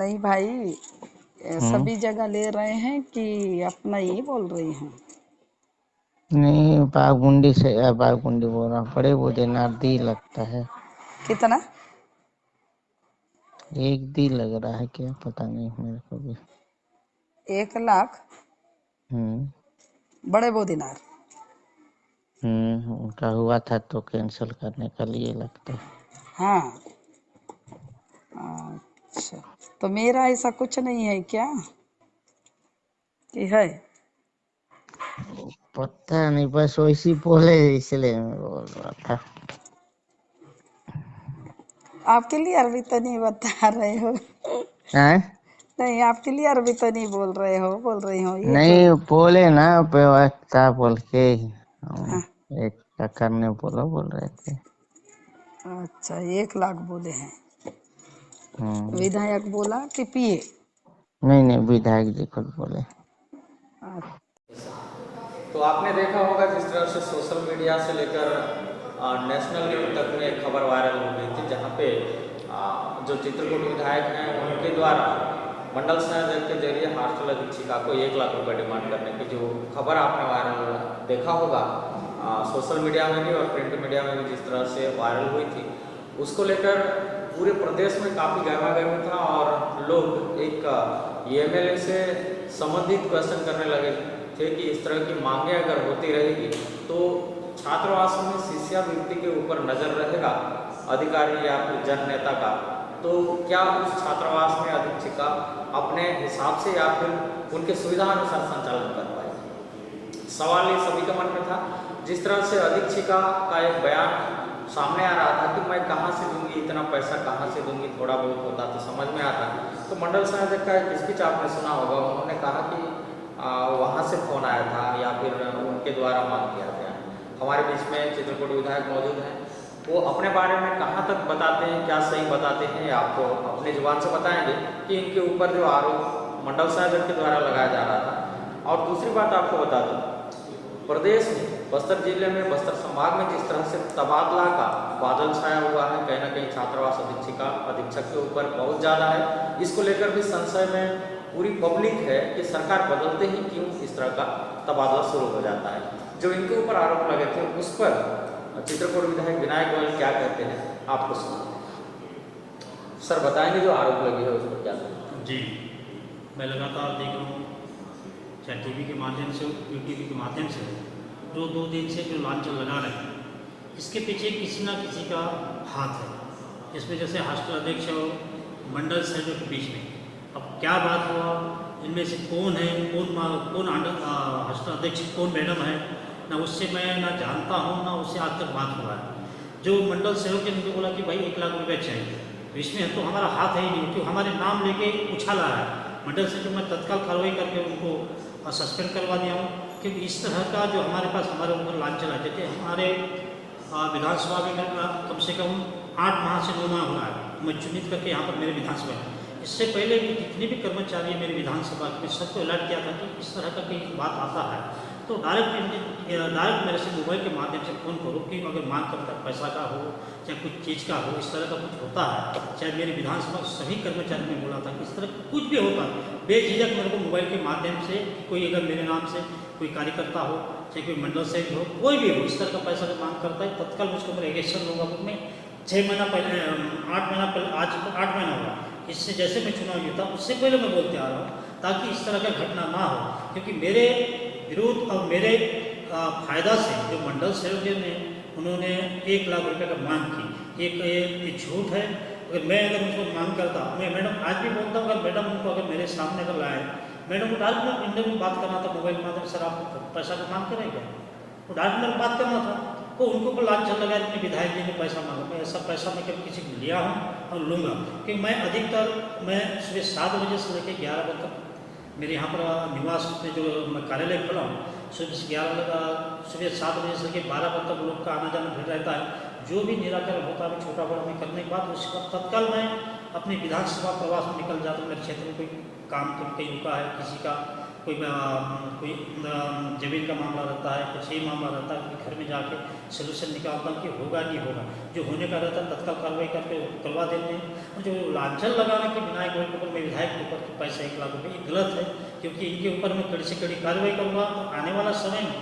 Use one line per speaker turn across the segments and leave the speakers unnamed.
नहीं भाई,
हम्म।
सभी जगह ले रहे हैं कि अपना ही बोल रही हैं?
नहीं, बाघमुंडी से या बाघमुंडी बोल रहा हूँ, बड़े बुधेनार दी लगता है।
कितना?
एक दी लग रहा है, क्या पता नहीं मेरे को भी।
1 लाख?
हम्म।
बड़े बोदीनार?
उनका हुआ था तो कैंसिल करने का लिए लगता है।
हाँ। अच्छा, तो मेरा ऐसा कुछ नहीं है क्या कि है?
पता नहीं, बस वैसी बोले इसलिए मैं बोल रहा था।
आप क्लियर भी तो नहीं बता रहे हो।
हैं?
नहीं, आप क्लियर भी तो नहीं बोल रहे हो, बोल रही हो एक
नहीं
लाख
बोले ना, व्यवस्था बोल के हम
हाँ।
एक का करने बोलो बोल रहे थे।
अच्छा, 1 लाख बोले हैं?
हम्म।
विधायक बोला कि पीए?
नहीं नहीं, विधायक जी खुद बोले।
तो आपने देखा होगा जिस तरह से सोशल मीडिया से लेकर नेशनल न्यूज तक में खबर वायरल हो गई थी, जहां पे जो चित्रकूट विधायक हैं उनके द्वारा मंडल संयोजक के जरिए हॉस्टल अधीक्षिका को 1 लाख रुपए डिमांड करने की जो खबर आपने वायरल देखा होगा सोशल मीडिया में भी और प्रिंट मीडिया में भी, जिस तरह से वायरल हुई थी, उसको लेकर पूरे प्रदेश में काफ़ी गहमा-गहमी था और लोग एक एमएलए से संबंधित क्वेश्चन करने लगे थे कि इस तरह की मांगे अगर होती रहेगी तो छात्रावास में शिष्यवृत्ति के ऊपर नजर रहेगा अधिकारी या फिर जननेता का, तो क्या उस छात्रावास में अधीक्षिका अपने हिसाब से या फिर उनके सुविधा अनुसार संचालन कर पाएगी? सवाल ये सभी के मन में था। जिस तरह से अधीक्षिका का एक बयान सामने आ रहा था कि मैं कहाँ से दूंगी, इतना पैसा कहाँ से दूंगी, थोड़ा बहुत होता तो समझ में आता। तो मंडल संयोजक का एक स्पीच आपने सुना होगा, उन्होंने कहा कि वहाँ से फोन आया था या फिर उनके द्वारा मांग किया गया। हमारे बीच में चित्रकूट विधायक मौजूद हैं, वो अपने बारे में कहाँ तक बताते हैं, क्या सही बताते हैं, आपको अपने जुबान से बताएंगे कि इनके ऊपर जो आरोप मंडल संयोजक के द्वारा लगाया जा रहा था। और दूसरी बात आपको बता दूं, प्रदेश में बस्तर जिले में, बस्तर संभाग में जिस तरह से तबादला का बादल छाया हुआ है, कहीं ना कहीं छात्रावास अधीक्षिका अधीक्षक के ऊपर बहुत ज़्यादा है। इसको लेकर भी संशय में पूरी पब्लिक है कि सरकार बदलते ही क्यों इस तरह का तबादला शुरू हो जाता है। जो इनके ऊपर आरोप लगे थे उस पर चित्रकूट विधायक विनायक गोयल क्या कहते हैं, आपको सुना। सर बताएंगे जो आरोप लगे है उस पर क्या?
जी, मैं लगातार देख रहा हूँ, चाहे टीवी के माध्यम से, यूट्यूब के माध्यम से, जो 2 दिन से जो लांछन लगा रहे हैं, इसके पीछे किसी ना किसी का हाथ है। इसमें जैसे हॉस्टल अध्यक्ष और मंडल संयोजक के बीच में अब क्या बात हुआ, इनमें से कौन है, कौन हॉस्टल अध्यक्ष कौन मैडम है, ना उससे मैं ना जानता हूँ, ना उससे आज तक बात हुआ है। जो मंडल सहयोग ने मुझे बोला कि भाई 1 लाख रुपये चाहिए, तो इसमें तो हमारा हाथ है ही नहीं, क्योंकि हमारे नाम लेके उछाला है। मंडल से जो मैं तत्काल कार्रवाई करके उनको सस्पेंड करवा दिया हूँ, क्योंकि इस तरह का जो हमारे पास हमारे ऊपर लांछन है। जैसे हमारे विधानसभा में कम से कम 8 माह से 9 माह हो रहा है मैं चुनित करके यहाँ पर मेरे विधानसभा में, इससे पहले भी जितने भी कर्मचारी मेरे विधानसभा में सबको अलर्ट किया था कि इस तरह का कोई बात आता है तो डायरेक्ट मेरे से मोबाइल के माध्यम से फ़ोन करो कि अगर मांग करता पैसा का हो चाहे कुछ चीज़ का हो, इस तरह का कुछ होता है, चाहे मेरे विधानसभा सभी कर्मचारी ने बोला था कि इस तरह कुछ भी होता है बेझिझक मेरे को मोबाइल के माध्यम से, कोई अगर मेरे नाम से कोई कार्यकर्ता हो चाहे कोई मंडल से हो, कोई भी हो, इस तरह का पैसा का मांग करता है, तत्काल मुझको मेरा एग्रेशन होगा। मैं 6 महीना पहले 8 महीना पहले, आज 8 महीना हुआ इससे जैसे मैं चुनाव जीता उससे पहले मैं बोलते आ रहा हूँ, ताकि इस तरह का घटना ना हो। क्योंकि मेरे विरोध और मेरे फायदा से जो मंडल सहयोग ने उन्होंने 1 लाख रुपए का मांग की, एक झूठ है। अगर मैं अगर उनको मांग करता, मैं मैडम आज भी बोलता हूँ, अगर मैडम उनको अगर मेरे सामने अगर लाए, मैडम को डायरेक्ट में इंटर में बात करना था मोबाइल के माध्यम, सर आप पैसा का मांग करेंगे, तो डायरेक्ट में बात करना था। तो उनको को लांछन लगा इतने विधायक जी ने पैसा मांगा, मैं ऐसा पैसा मैं कभी किसी को लिया हूँ और लूँगा, क्योंकि मैं अधिकतर मैं सुबह 7 बजे से लेकर 11 बजे तक मेरे यहाँ पर निवास में जो मैं कार्यालय खोला हूँ, सुबह 7 बजे से लेकर 12 बजे तक लोग का आना जाना फिर रहता है। जो भी निराकरण होता है छोटा बड़ा मैं करने के बाद उसके बाद तत्काल मैं अपनी विधानसभा प्रवास में निकल जाता हूँ। मेरे क्षेत्र में कोई काम तो कहीं रुका है, किसी का कोई जमीन का मामला रहता है, कुछ ही मामला रहता है, घर में जाके सोल्यूशन निकालता हूँ कि होगा नहीं होगा, जो होने का रहता है तत्काल कार्रवाई करके करवा देते हैं। और जो लांछन लगाना कि विनायक गोयल के ऊपर में विधायक के ऊपर पैसा 1 लाख रुपये, ये गलत है, क्योंकि इनके ऊपर में कड़ी से कड़ी कार्रवाई करूँगा। तो आने वाला समय में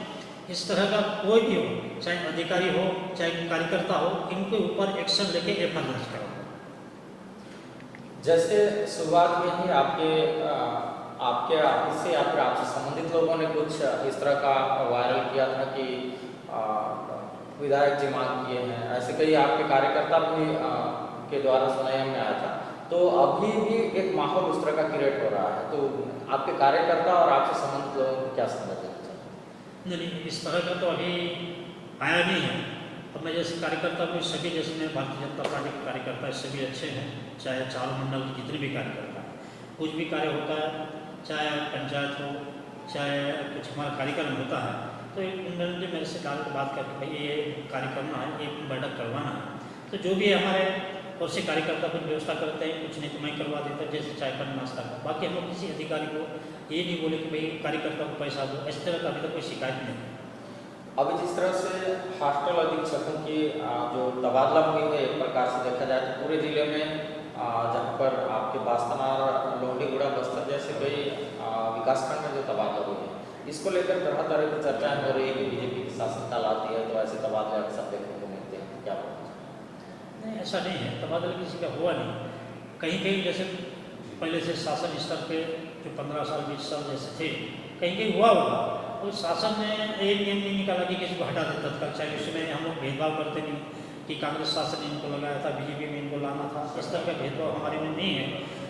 इस तरह का कोई भी हो, चाहे अधिकारी हो चाहे कार्यकर्ता हो, इनके ऊपर एक्शन लेके एफआईआर दर्ज कराऊंगा।
जैसे शुरुआत में ही आपके ऑफिस से या फिर आपसे संबंधित लोगों ने कुछ इस तरह का वायरल किया था कि विधायक जी मांग किए हैं, ऐसे कई आपके कार्यकर्ता भी के द्वारा सुनाई में आया था। तो अभी भी एक माहौल उस तरह का क्रिएट हो रहा है, तो आपके कार्यकर्ता और आपसे संबंधित लोगों को क्या समझ लेना चाहिए?
नहीं, इस तरह का तो अभी आया नहीं है। अब मैं जैसे कार्यकर्ता को सभी, जैसे मैं भारतीय जनता पार्टी के कार्यकर्ता सभी अच्छे हैं, चाहे चारों मंडल के जितने भी कार्यकर्ता हैं, कुछ भी कार्य होता है, चाहे पंचायत हो चाहे कुछ हमारा कार्यक्रम होता है, तो एक उन्होंने मेरे से डायरेक्ट बात करके भाई ये कार्य करना है, एक बैठक करवाना है, तो जो भी हमारे और से कार्यकर्ता कुछ व्यवस्था करते हैं, कुछ नहीं तो मैं करवा देता हूँ, जैसे चाय पानी नाश्ता का। बाकी हम लोग किसी अधिकारी को ये नहीं बोले कि भाई कार्यकर्ता को पैसा दो, इस तरह का अभी तक कोई शिकायत नहीं है।
अभी जिस तरह से हॉस्टल अधीक्षकों की जो तबादला हुई है, एक प्रकार से देखा जाए तो पूरे जिले में जहाँ पर आपके बास्तानार, लोहंडीगुड़ा, बस्तर जैसे कई विकासखंड में जो तबादला हुई है, इसको लेकर तरह तरह की चर्चाएं हो रही है कि बीजेपी की शासनकाल आती है तो ऐसे तबादले अक्सर देखने को मिलते हैं, क्या बोलते हैं?
नहीं, ऐसा नहीं है, तबादला किसी का हुआ नहीं। कहीं कहीं जैसे पहले से शासन स्तर पे जो 15 साल 20 साल जैसे थे, कहीं कहीं हुआ होगा, और शासन ने एक नियम नहीं निकाला कि किसी को हटा देता तत्काल, चाहे उसमें हम लोग भेदभाव करते नहीं कि कांग्रेस शासन इनको लगाया था, बीजेपी में इनको लाना था, इस तरह का भेदभाव हमारे में नहीं है।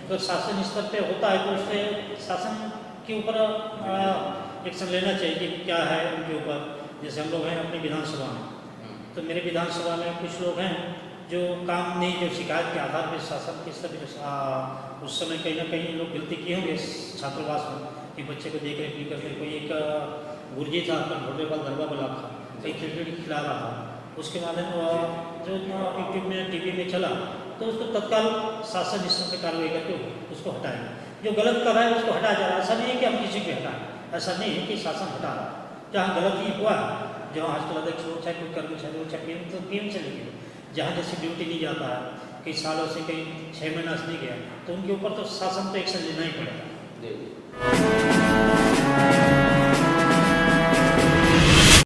तो शासन स्तर पे होता है तो उससे शासन के ऊपर एक्शन लेना चाहिए कि क्या है उनके ऊपर। जैसे हम लोग हैं अपनी विधानसभा में, तो मेरे विधानसभा में कुछ लोग हैं जो काम नहीं, जो शिकायत के आधार पर शासन के स्तर पर उस समय कहीं ना कहीं लोग गलती किए होंगे छात्रावास में कि बच्चे को देख रेख नहीं करते। कोई एक गुरजी था, भोटेपाल दरबार ब्लॉक था, कहीं खिलखिली खिला रहा था, उसके बाद जो यूट्यूब में टीवी में चला तो उसको तत्काल शासन स्तर पर कार्रवाई करके उसको हटाएगा। जो गलत कर रहा है उसको हटाया जा रहा है। ऐसा नहीं है कि हम किसी को हटाएं, ऐसा नहीं है कि शासन हटा रहा है। जहाँ गलती हुआ है, जहाँ हॉस्टल अध्यक्ष हो चाहे कोई कर्मचारी हो चाहे पीएम, तो पीएम से लेके जहाँ जैसे ड्यूटी नहीं जाता है, कई सालों से कई 6 महीना से नहीं गया, तो उनके ऊपर तो शासन तो एक्शन लेना ही पड़ेगा।
जी।